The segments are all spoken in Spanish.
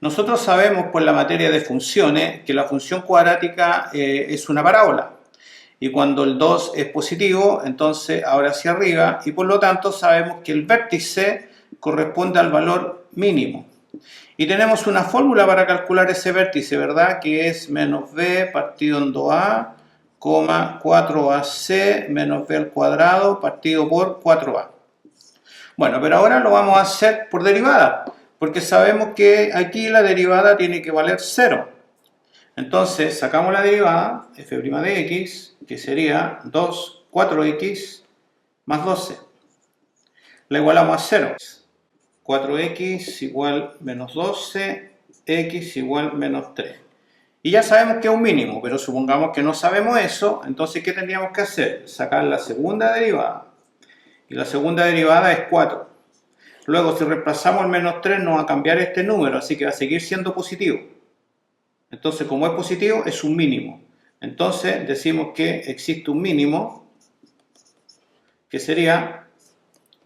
Nosotros sabemos por la materia de funciones que la función cuadrática es una parábola. Y cuando el 2 es positivo, entonces ahora hacia arriba, y por lo tanto sabemos que el vértice corresponde al valor mínimo. Y tenemos una fórmula para calcular ese vértice, ¿verdad? Que es menos b partido en 2a, 4ac menos b al cuadrado partido por 4a. Bueno, pero ahora lo vamos a hacer por derivada, porque sabemos que aquí la derivada tiene que valer 0. Entonces sacamos la derivada, f' de x, que sería 2, 4x más 12. La igualamos a 0. 4x igual menos 12, x igual menos 3. Y ya sabemos que es un mínimo, pero supongamos que no sabemos eso, entonces ¿qué tendríamos que hacer? Sacar la segunda derivada. Y la segunda derivada es 4. Luego, si reemplazamos el menos 3, nos va a cambiar este número, así que va a seguir siendo positivo. Entonces, como es positivo, es un mínimo. Entonces, decimos que existe un mínimo, que sería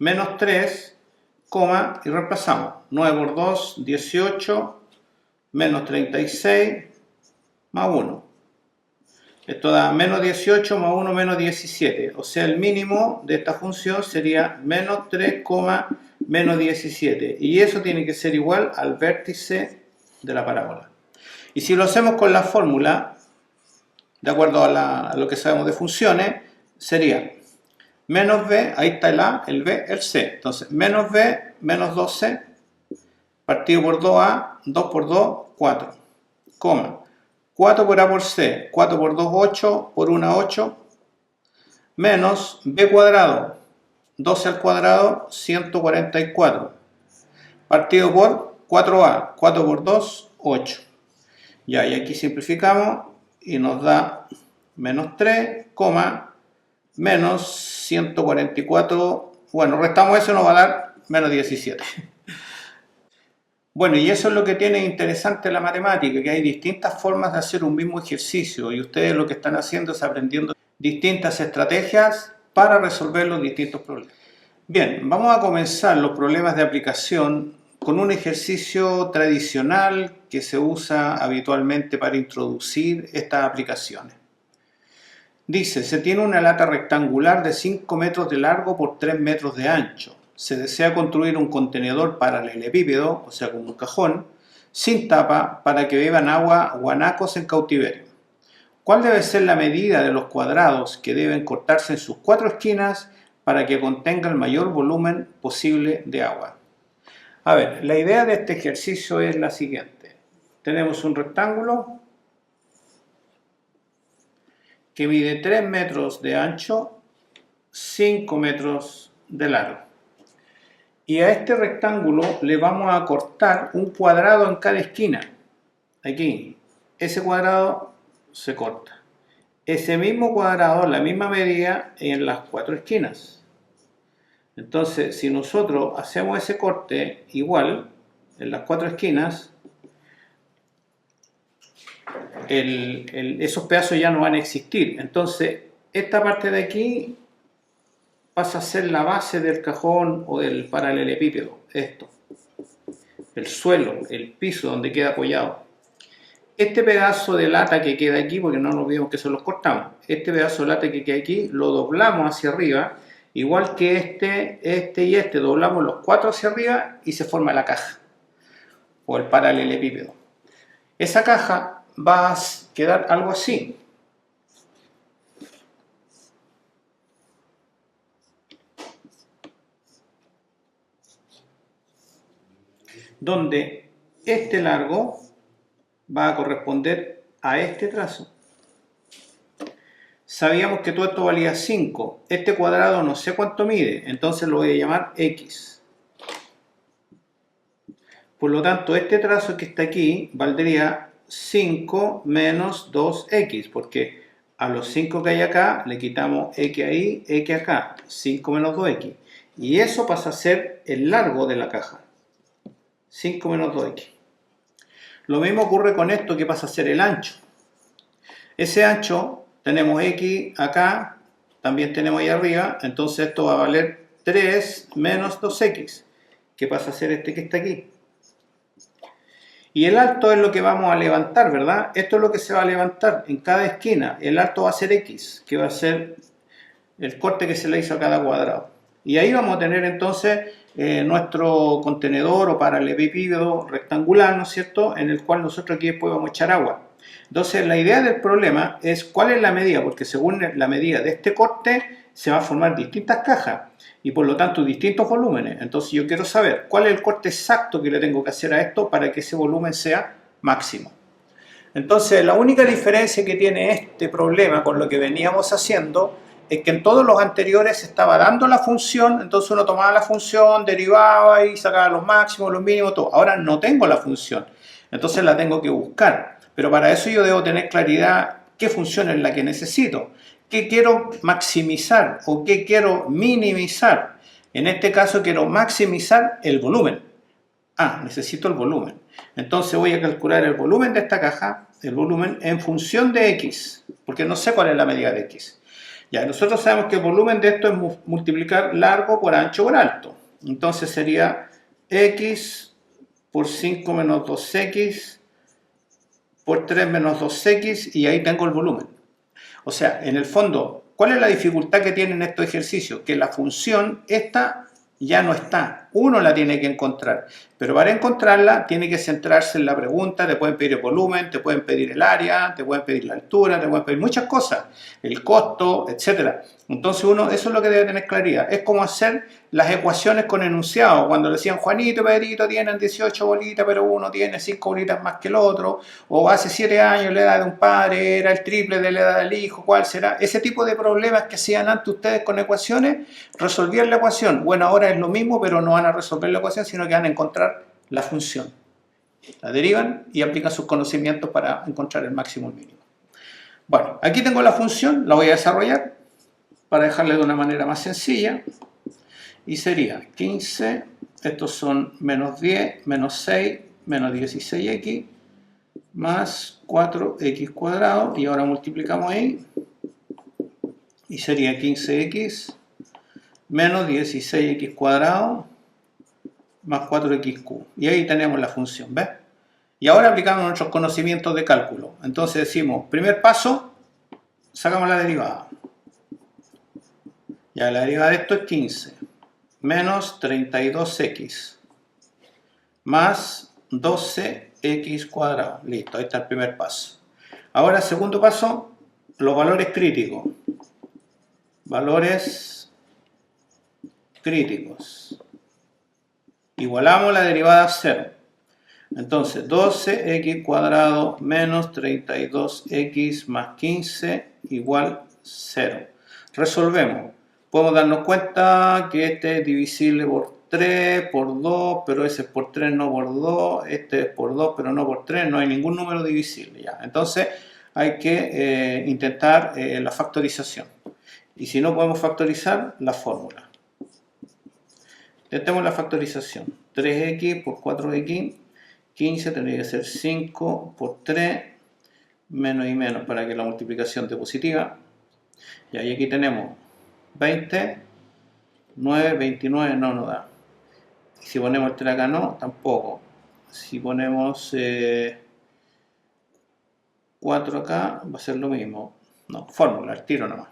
menos 3, y reemplazamos. 9 por 2, 18, menos 36, más 1. Esto da menos 18 más 1 menos 17. O sea, el mínimo de esta función sería menos 3, menos 17. Y eso tiene que ser igual al vértice de la parábola. Y si lo hacemos con la fórmula, de acuerdo a lo que sabemos de funciones, sería menos b, ahí está el a, el b, el c. Entonces, menos b, menos 12, partido por 2a, 2 por 2, 4, 4 por a por c, 4 por 2, 8, por 1, 8, menos b cuadrado, 12 al cuadrado, 144, partido por 4a, 4 por 2, 8. Ya, y aquí simplificamos y nos da menos 3, menos 144, bueno, restamos eso, nos va a dar menos 17. Bueno, y eso es lo que tiene interesante la matemática, que hay distintas formas de hacer un mismo ejercicio y ustedes lo que están haciendo es aprendiendo distintas estrategias para resolver los distintos problemas. Bien, vamos a comenzar los problemas de aplicación con un ejercicio tradicional que se usa habitualmente para introducir estas aplicaciones. Dice, se tiene una lata rectangular de 5 metros de largo por 3 metros de ancho. Se desea construir un contenedor paralelepípedo, o sea, como un cajón, sin tapa para que beban agua guanacos en cautiverio. ¿Cuál debe ser la medida de los cuadrados que deben cortarse en sus 4 esquinas para que contenga el mayor volumen posible de agua? A ver, la idea de este ejercicio es la siguiente. Tenemos un rectángulo que mide 3 metros de ancho, 5 metros de largo. Y a este rectángulo le vamos a cortar un cuadrado en cada esquina. Aquí, ese cuadrado se corta. Ese mismo cuadrado, la misma medida en las 4 esquinas. Entonces, si nosotros hacemos ese corte igual en las 4 esquinas, esos pedazos ya no van a existir. Entonces, esta parte de aquí pasa a ser la base del cajón o del paralelepípedo. Esto. El suelo, el piso donde queda apoyado. Este pedazo de lata que queda aquí, porque no nos olvidemos que se los cortamos, este pedazo de lata que queda aquí lo doblamos hacia arriba, igual que este y este, doblamos los 4 hacia arriba y se forma la caja o el paralelepípedo. Esa caja va a quedar algo así. Donde este largo va a corresponder a este trazo. Sabíamos que todo esto valía 5. Este cuadrado no sé cuánto mide, entonces lo voy a llamar x. Por lo tanto, este trazo que está aquí valdría 5 menos 2x, porque a los 5 que hay acá le quitamos x ahí, x acá, 5 menos 2x. Y eso pasa a ser el largo de la caja, 5 menos 2x. Lo mismo ocurre con esto que pasa a ser el ancho. Ese ancho tenemos x acá, también tenemos ahí arriba, entonces esto va a valer 3 menos 2x, que pasa a ser este que está aquí. Y el alto es lo que vamos a levantar, ¿verdad? Esto es lo que se va a levantar en cada esquina. El alto va a ser X, que va a ser el corte que se le hizo a cada cuadrado. Y ahí vamos a tener entonces nuestro contenedor o paralelepípedo rectangular, ¿no es cierto?, en el cual nosotros aquí después vamos a echar agua. Entonces la idea del problema es cuál es la medida, porque según la medida de este corte se van a formar distintas cajas y por lo tanto distintos volúmenes. Entonces yo quiero saber cuál es el corte exacto que le tengo que hacer a esto para que ese volumen sea máximo. Entonces la única diferencia que tiene este problema con lo que veníamos haciendo es que en todos los anteriores se estaba dando la función, entonces uno tomaba la función, derivaba y sacaba los máximos, los mínimos, todo. Ahora no tengo la función, entonces la tengo que buscar. Pero para eso yo debo tener claridad qué función es la que necesito, qué quiero maximizar o qué quiero minimizar. En este caso quiero maximizar el volumen. Necesito el volumen. Entonces voy a calcular el volumen de esta caja, el volumen en función de X, porque no sé cuál es la medida de X. Ya, nosotros sabemos que el volumen de esto es multiplicar largo por ancho por alto. Entonces sería X por 5 menos 2X por 3 menos 2X y ahí tengo el volumen. O sea, en el fondo, ¿cuál es la dificultad que tienen estos ejercicios? Que la función esta ya no está. Uno la tiene que encontrar. Pero para encontrarla tiene que centrarse en la pregunta. Te pueden pedir el volumen, te pueden pedir el área, te pueden pedir la altura, te pueden pedir muchas cosas. El costo, etc. Entonces uno, eso es lo que debe tener claridad. Es como hacer las ecuaciones con enunciados. Cuando le decían Juanito y Pedrito tienen 18 bolitas, pero uno tiene 5 bolitas más que el otro. O hace 7 años la edad de un padre era el triple de la edad del hijo. ¿Cuál será? Ese tipo de problemas que hacían antes ustedes con ecuaciones, resolvían la ecuación. Bueno, ahora es lo mismo, pero no van a resolver la ecuación, sino que van a encontrar la función. La derivan y aplican sus conocimientos para encontrar el máximo y el mínimo. Bueno, aquí tengo la función, la voy a desarrollar para dejarle de una manera más sencilla. Y sería 15, estos son menos 10, menos 6, menos 16x, más 4x cuadrado. Y ahora multiplicamos ahí. Y sería 15x menos 16x cuadrado más 4xq. Y ahí tenemos la función, ¿ves? Y ahora aplicamos nuestros conocimientos de cálculo. Entonces decimos, primer paso, sacamos la derivada. Ya la derivada de esto es 15 menos 32x más 12x cuadrado. Listo, ahí está el primer paso. Ahora, segundo paso, los valores críticos. Valores críticos. Igualamos la derivada a 0. Entonces, 12x cuadrado menos 32x más 15 igual 0. Resolvemos. Podemos darnos cuenta que este es divisible por 3, por 2, pero ese es por 3, no por 2. Este es por 2, pero no por 3. No hay ningún número divisible. Ya. Entonces, hay que intentar la factorización. Y si no podemos factorizar, la fórmula. Intentemos la factorización. 3x por 4x, 15 tendría que ser 5 por 3, menos y menos para que la multiplicación dé positiva. Y ahí aquí tenemos 20, 9, 29, no nos da. Y si ponemos el 3 acá no, tampoco. Si ponemos 4 acá, va a ser lo mismo. No, fórmula, el tiro nomás.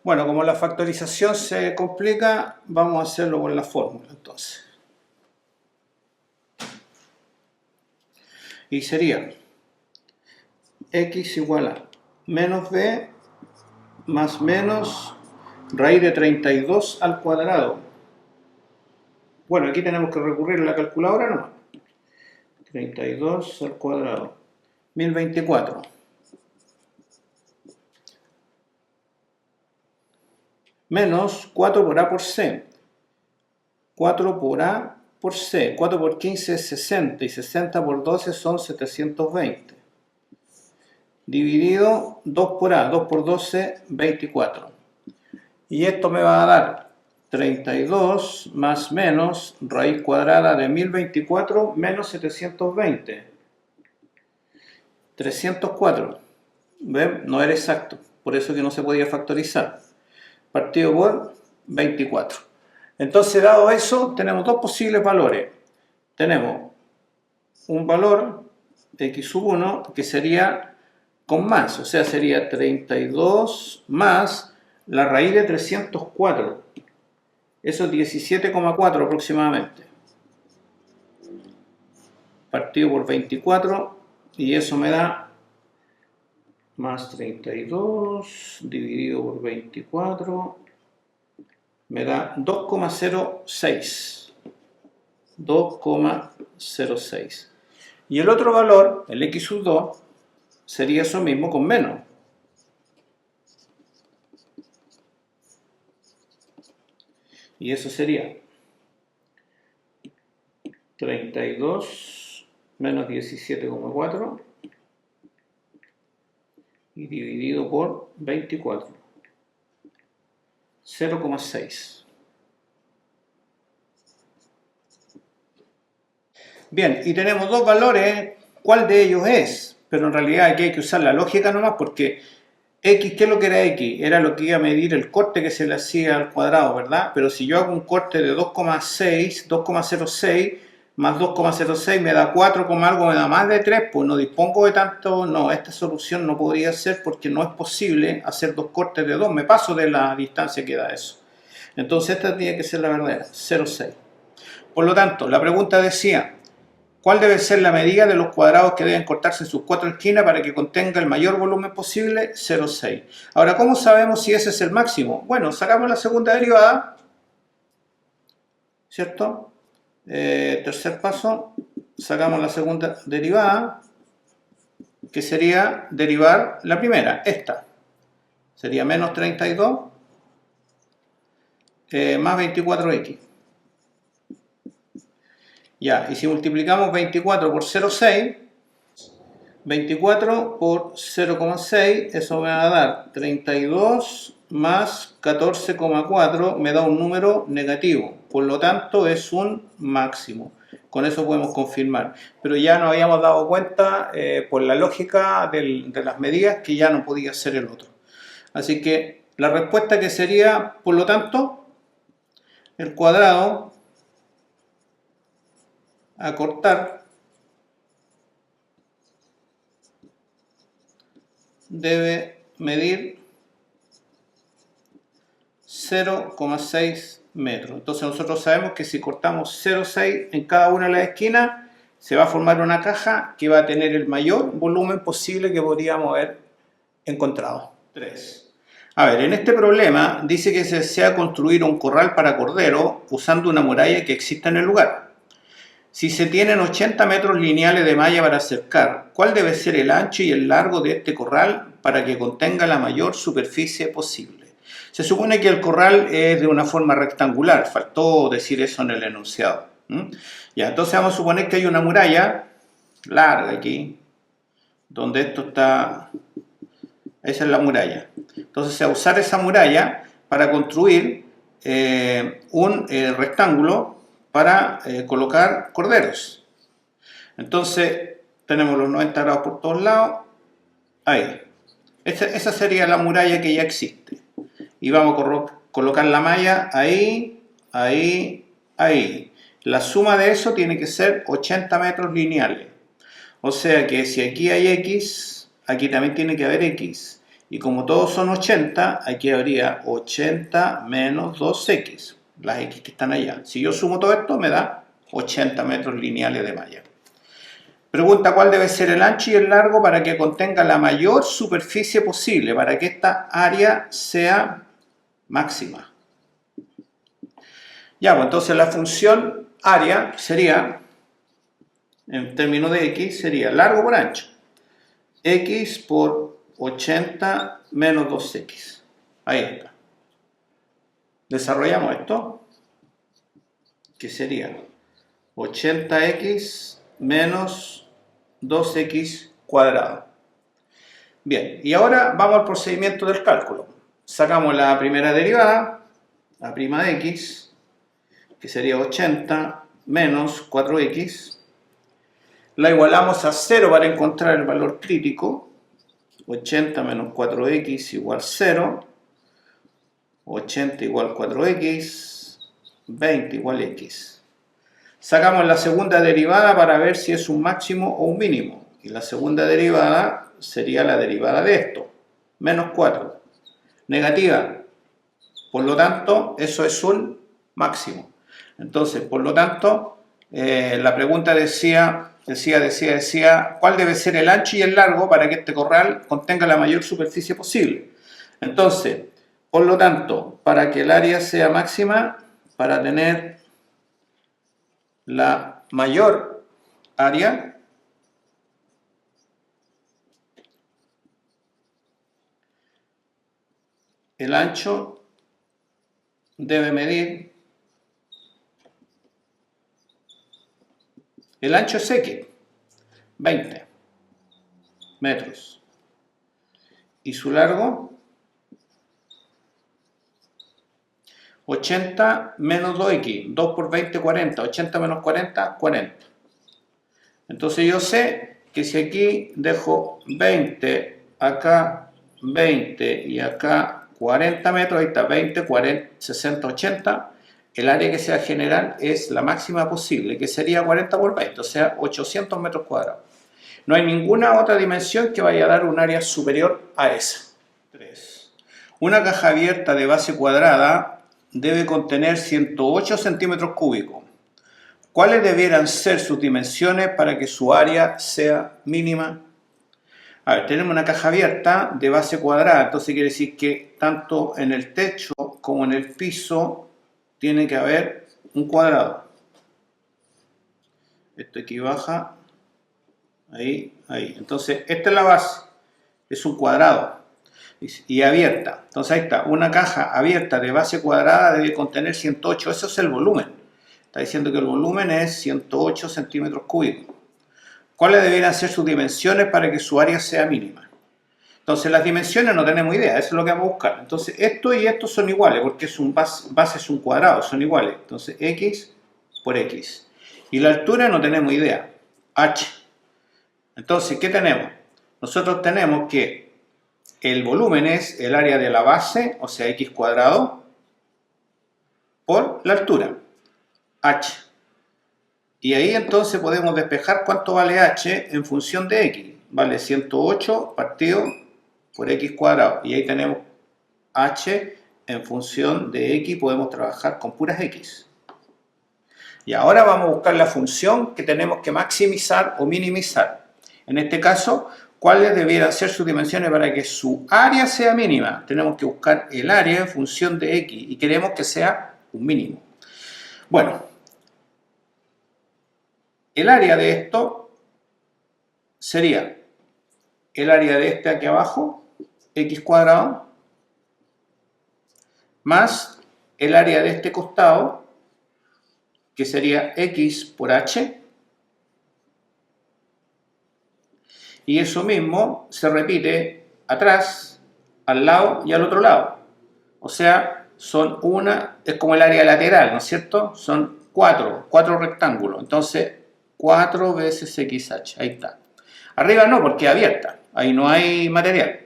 Bueno, como la factorización se complica, vamos a hacerlo con la fórmula entonces. Y sería x igual a menos b más menos raíz de 32 al cuadrado. Bueno, aquí tenemos que recurrir a la calculadora nomás. 32 al cuadrado. 1024. Menos 4 por a por c. 4 por a por c. 4 por 15 es 60 y 60 por 12 son 720. Dividido 2 por a. 2 por 12, 24. Y esto me va a dar 32 más menos raíz cuadrada de 1024 menos 720. 304. ¿Ven? No era exacto. Por eso que no se podía factorizar. Partido por 24. Entonces, dado eso, tenemos dos posibles valores. Tenemos un valor, x sub 1, que sería con más, o sea, sería 32 más la raíz de 304. Eso es 17,4 aproximadamente. Partido por 24, y eso me da más 32 dividido por 24, me da 2,06. 2,06. Y el otro valor, el x sub 2, sería eso mismo con menos. Y eso sería 32 menos 17,4 y dividido por 24. 0,6. Bien, y tenemos dos valores. ¿Cuál de ellos es? Pero en realidad aquí hay que usar la lógica nomás, porque x, ¿qué es lo que era x? Era lo que iba a medir el corte que se le hacía al cuadrado, ¿verdad? Pero si yo hago un corte de 2,6, 2,06 más 2,06 me da 4, algo, me da más de 3, pues no dispongo de tanto. No, esta solución no podría ser porque no es posible hacer dos cortes de 2, me paso de la distancia que da eso. Entonces esta tiene que ser la verdadera, 0,6. Por lo tanto, la pregunta decía, ¿cuál debe ser la medida de los cuadrados que deben cortarse en sus cuatro esquinas para que contenga el mayor volumen posible? 0,6. Ahora, ¿cómo sabemos si ese es el máximo? Bueno, sacamos la segunda derivada, ¿cierto? Tercer paso, sacamos la segunda derivada, que sería derivar la primera, esta. Sería menos 32 más 24x. Ya, y si multiplicamos 24 por 0,6, 24 por 0,6, eso me va a dar 32 más 14,4, me da un número negativo, por lo tanto es un máximo. Con eso podemos confirmar, pero ya nos habíamos dado cuenta por la lógica de las medidas que ya no podía ser el otro. Así que la respuesta que sería, por lo tanto, el cuadrado a cortar debe medir 0,6 metros. Entonces nosotros sabemos que si cortamos 0,6 en cada una de las esquinas, se va a formar una caja que va a tener el mayor volumen posible que podríamos haber encontrado. 3. A ver, en este problema dice que se desea construir un corral para cordero usando una muralla que exista en el lugar. Si se tienen 80 metros lineales de malla para cercar, ¿cuál debe ser el ancho y el largo de este corral para que contenga la mayor superficie posible? Se supone que el corral es de una forma rectangular, faltó decir eso en el enunciado. Ya, entonces vamos a suponer que hay una muralla larga aquí, donde esto está, esa es la muralla. Entonces se va a usar esa muralla para construir un rectángulo para colocar corderos. Entonces tenemos los 90 grados por todos lados, ahí. Esa sería la muralla que ya existe. Y vamos a colocar la malla ahí, ahí, ahí. La suma de eso tiene que ser 80 metros lineales. O sea que si aquí hay X, aquí también tiene que haber X. Y como todos son 80, aquí habría 80 menos 2X. Las X que están allá. Si yo sumo todo esto, me da 80 metros lineales de malla. Pregunta cuál debe ser el ancho y el largo para que contenga la mayor superficie posible, para que esta área sea máxima. Ya, pues entonces la función área sería, en términos de X, sería largo por ancho. X por 80 menos 2X. Ahí está. Desarrollamos esto, que sería 80x menos 2x cuadrado. Bien, y ahora vamos al procedimiento del cálculo. Sacamos la primera derivada, la prima de x, que sería 80 menos 4x. La igualamos a 0 para encontrar el valor crítico. 80 menos 4x igual 0. 80 igual 4x, 20 igual x. Sacamos la segunda derivada para ver si es un máximo o un mínimo. Y la segunda derivada sería la derivada de esto, menos 4. Negativa. Por lo tanto, eso es un máximo. Entonces, por lo tanto, la pregunta decía, ¿cuál debe ser el ancho y el largo para que este corral contenga la mayor superficie posible? Entonces, por lo tanto, para que el área sea máxima, para tener la mayor área, el ancho debe medir, el ancho es X, 20 metros, y su largo 80 menos 2x, 2 por 20, 40, 80 menos 40, 40. Entonces yo sé que si aquí dejo 20, acá 20 y acá 40 metros, ahí está 20, 40, 60, 80, el área que se va a generar es la máxima posible, que sería 40 por 20, o sea 800 metros cuadrados. No hay ninguna otra dimensión que vaya a dar un área superior a esa. 3. Una caja abierta de base cuadrada debe contener 108 centímetros cúbicos. ¿Cuáles debieran ser sus dimensiones para que su área sea mínima? A ver, tenemos una caja abierta de base cuadrada, entonces quiere decir que tanto en el techo como en el piso tiene que haber un cuadrado. Esto aquí baja, ahí, ahí. Entonces, esta es la base, es un cuadrado y abierta. Entonces ahí está, una caja abierta de base cuadrada debe contener 108, eso es el volumen. Está diciendo que el volumen es 108 centímetros cúbicos. ¿Cuáles deberían ser sus dimensiones para que su área sea mínima? Entonces las dimensiones no tenemos idea, eso es lo que vamos a buscar. Entonces esto y esto son iguales, porque es un base es un cuadrado, son iguales. Entonces x por x. Y la altura no tenemos idea, h. Entonces, ¿qué tenemos? Nosotros tenemos que el volumen es el área de la base, o sea, x cuadrado, por la altura, h. Y ahí entonces podemos despejar cuánto vale h en función de x. Vale 108 partido por x cuadrado. Y ahí tenemos h en función de x, podemos trabajar con puras x. Y ahora vamos a buscar la función que tenemos que maximizar o minimizar. En este caso, ¿cuáles debieran ser sus dimensiones para que su área sea mínima? Tenemos que buscar el área en función de x y queremos que sea un mínimo. Bueno, el área de esto sería el área de este aquí abajo, x cuadrado, más el área de este costado, que sería x por h, y eso mismo se repite atrás, al lado y al otro lado. O sea, es como el área lateral, ¿no es cierto? Son cuatro rectángulos. Entonces, 4 veces xh, ahí está. Arriba no, porque es abierta, ahí no hay material.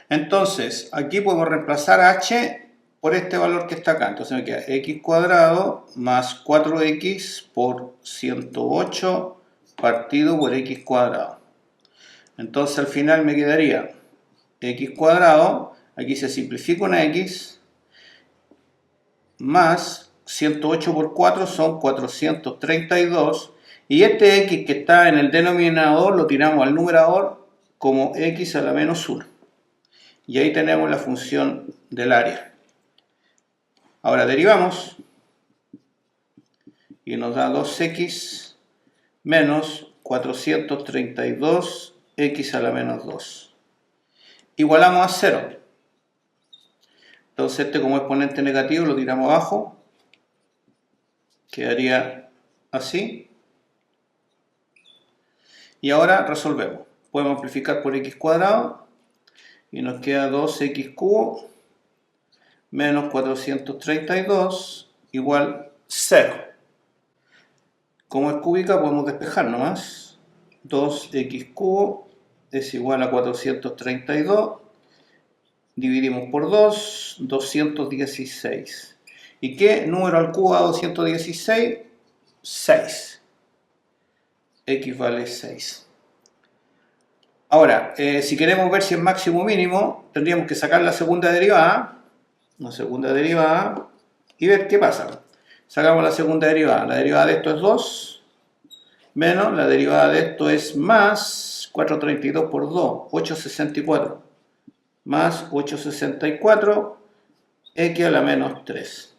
Entonces, aquí podemos reemplazar h por este valor que está acá. Entonces me queda x cuadrado más 4x por 108 partido por x cuadrado. Entonces al final me quedaría x cuadrado, aquí se simplifica una x, más 108 por 4 son 432, y este x que está en el denominador lo tiramos al numerador como x a la menos 1. Y ahí tenemos la función del área. Ahora derivamos y nos da 2x menos 432 x a la menos 2. Igualamos a 0. Entonces este como exponente negativo lo tiramos abajo. Quedaría así. Y ahora resolvemos. Podemos amplificar por x cuadrado y nos queda 2x cubo menos 432 igual 0. Como es cúbica podemos despejar nomás. 2x cubo es igual a 432. Dividimos por 2, 216. ¿Y qué número al cubo da 216? 6. X vale 6. Ahora, si queremos ver si es máximo o mínimo, tendríamos que sacar la segunda derivada, y ver qué pasa. Sacamos la segunda derivada. La derivada de esto es 2, menos la derivada de esto es más 432 por 2, 864, más 864, x a la menos 3.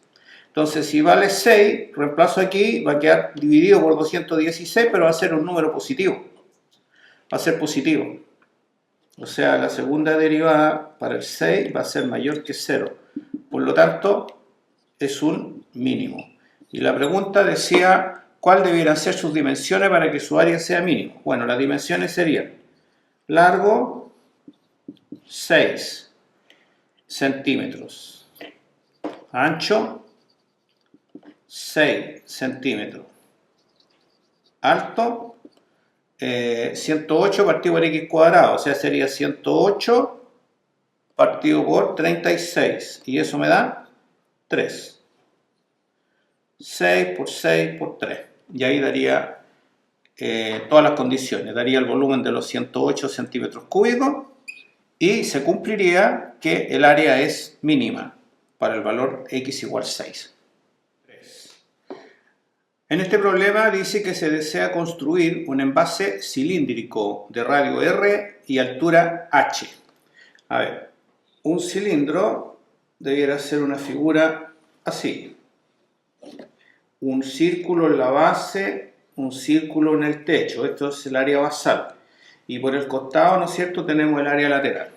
Entonces, si vale 6, reemplazo aquí, va a quedar dividido por 216, pero va a ser un número positivo. Va a ser positivo. O sea, la segunda derivada para el 6 va a ser mayor que 0. Por lo tanto, es un mínimo. Y la pregunta decía, ¿cuál debieran ser sus dimensiones para que su área sea mínimo? Bueno, las dimensiones serían largo 6 centímetros, ancho 6 centímetros, alto 108 partido por x cuadrado, o sea, sería 108 partido por 36, y eso me da 3. 6 por 6 por 3, y ahí daría todas las condiciones, daría el volumen de los 108 centímetros cúbicos, y se cumpliría que el área es mínima para el valor x igual 6. En este problema dice que se desea construir un envase cilíndrico de radio R y altura h. A ver, un cilindro debiera ser una figura así. Un círculo en la base, un círculo en el techo. Esto es el área basal. Y por el costado, ¿no es cierto?, tenemos el área lateral.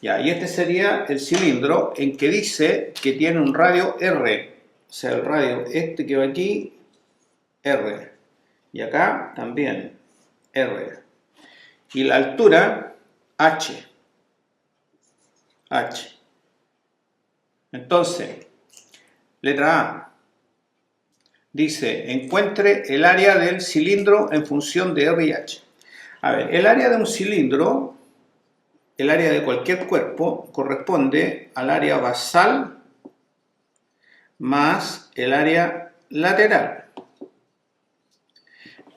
Ya, y este sería el cilindro en que dice que tiene un radio R. O sea, el radio este que va aquí, R. Y acá también R. Y la altura, H. H. Entonces, letra A. Dice, encuentre el área del cilindro en función de R y H. A ver, el área de un cilindro, el área de cualquier cuerpo, corresponde al área basal más el área lateral.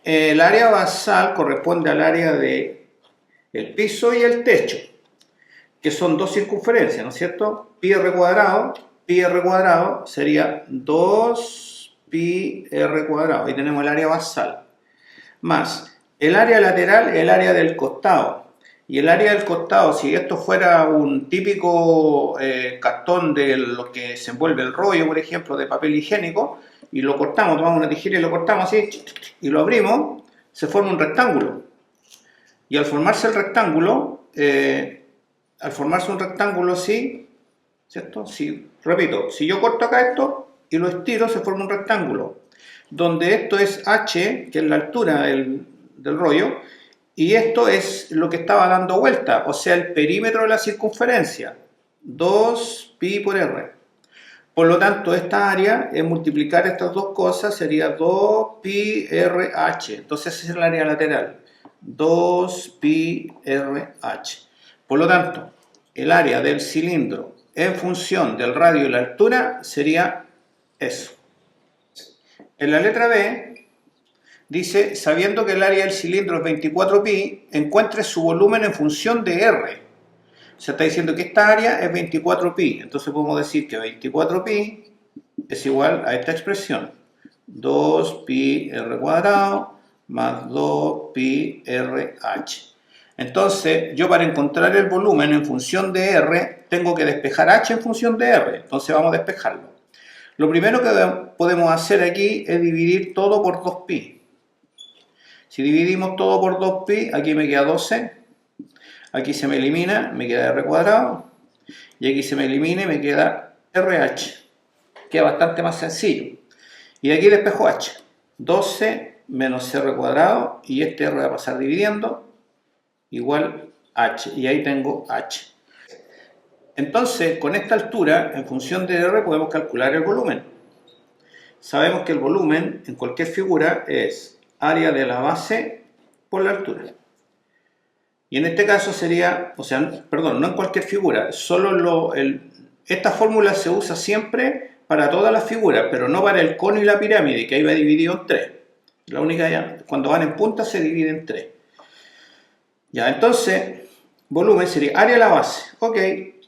El área basal corresponde al área del piso y el techo, que son dos circunferencias, ¿no es cierto? Pi r cuadrado sería 2 pi r cuadrado. Ahí tenemos el área basal. Más el área lateral, el área del costado. Y el área del costado, si esto fuera un típico cartón de lo que se envuelve el rollo, por ejemplo, de papel higiénico, y lo cortamos, tomamos una tijera y lo cortamos así, y lo abrimos, se forma un rectángulo. Y al formarse el rectángulo, así, ¿cierto? Repito, si yo corto acá esto y lo estiro, se forma un rectángulo, donde esto es h, que es la altura del rollo, y esto es lo que estaba dando vuelta, o sea, el perímetro de la circunferencia, 2 pi por r. Por lo tanto, esta área, en multiplicar estas dos cosas, sería 2 pi r h. Entonces, ese es el área lateral, 2 pi r h. Por lo tanto, el área del cilindro en función del radio y la altura sería eso. En la letra B dice, sabiendo que el área del cilindro es 24 pi, encuentre su volumen en función de R. Se está diciendo que esta área es 24 pi. Entonces podemos decir que 24 pi es igual a esta expresión. 2 pi r cuadrado más 2 pi r h. Entonces, yo para encontrar el volumen en función de R, tengo que despejar h en función de R. Entonces vamos a despejarlo. Lo primero que podemos hacer aquí es dividir todo por 2pi. Si dividimos todo por 2pi, aquí me queda 12. Aquí se me elimina, me queda r cuadrado. Y aquí se me elimina y me queda RH. Queda bastante más sencillo. Y de aquí despejo h. 12 menos r cuadrado, y este r va a pasar dividiendo, igual h. Y ahí tengo h. Entonces, con esta altura, en función de r, podemos calcular el volumen. Sabemos que el volumen, en cualquier figura, es área de la base por la altura. Y en este caso sería, o sea, perdón, no en cualquier figura, solo esta fórmula se usa siempre para todas las figuras, pero no para el cono y la pirámide, que ahí va dividido en 3. La única, cuando van en punta se divide en 3. Ya, entonces, volumen sería área de la base. Ok,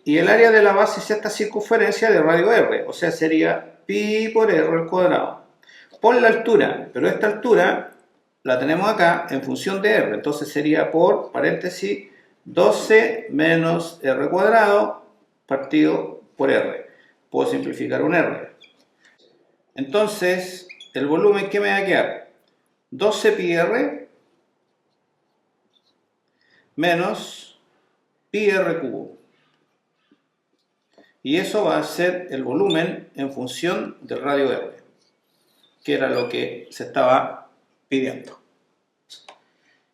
y el área de la base es esta circunferencia de radio R, o sea, sería pi por R al cuadrado. Por la altura, pero esta altura la tenemos acá en función de R, entonces sería por, paréntesis, 12 menos R cuadrado partido por R. Puedo simplificar un R. Entonces, el volumen, ¿qué me va a quedar? 12 pi R menos pi R cubo. Y eso va a ser el volumen en función del radio R, que era lo que se estaba pidiendo.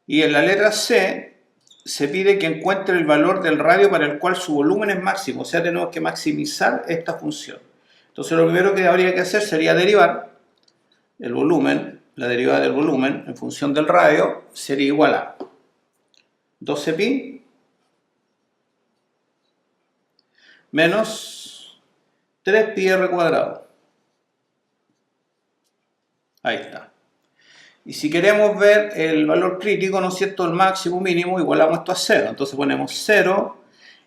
Y en la letra C se pide que encuentre el valor del radio para el cual su volumen es máximo, o sea, tenemos que maximizar esta función. Entonces lo primero que habría que hacer sería derivar el volumen, la derivada del volumen en función del radio sería igual a 12 pi menos 3 pi r cuadrado. Ahí está. Y si queremos ver el valor crítico, ¿no es cierto?, el máximo, mínimo, igualamos esto a 0. Entonces ponemos 0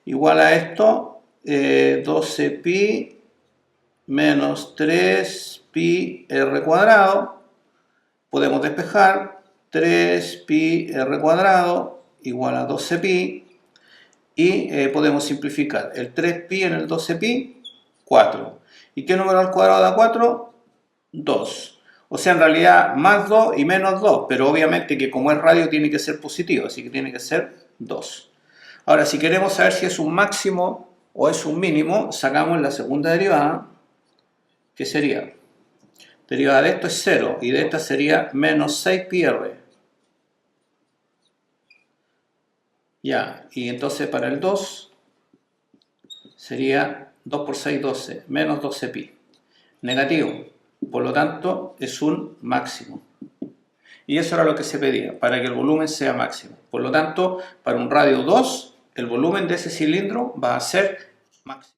igual a esto, 12 pi menos 3 pi r cuadrado. Podemos despejar, 3 pi r cuadrado igual a 12 pi. Y podemos simplificar el 3 pi en el 12 pi, 4. ¿Y qué número al cuadrado da 4? 2. O sea, en realidad más 2 y menos 2, pero obviamente que como es radio tiene que ser positivo, así que tiene que ser 2. Ahora, si queremos saber si es un máximo o es un mínimo, sacamos la segunda derivada, que sería, derivada de esto es 0 y de esta sería menos 6 pi r. Ya, y entonces para el 2 sería 2 por 6, 12, menos 12 pi. Negativo, por lo tanto es un máximo. Y eso era lo que se pedía, para que el volumen sea máximo. Por lo tanto, para un radio 2, el volumen de ese cilindro va a ser máximo.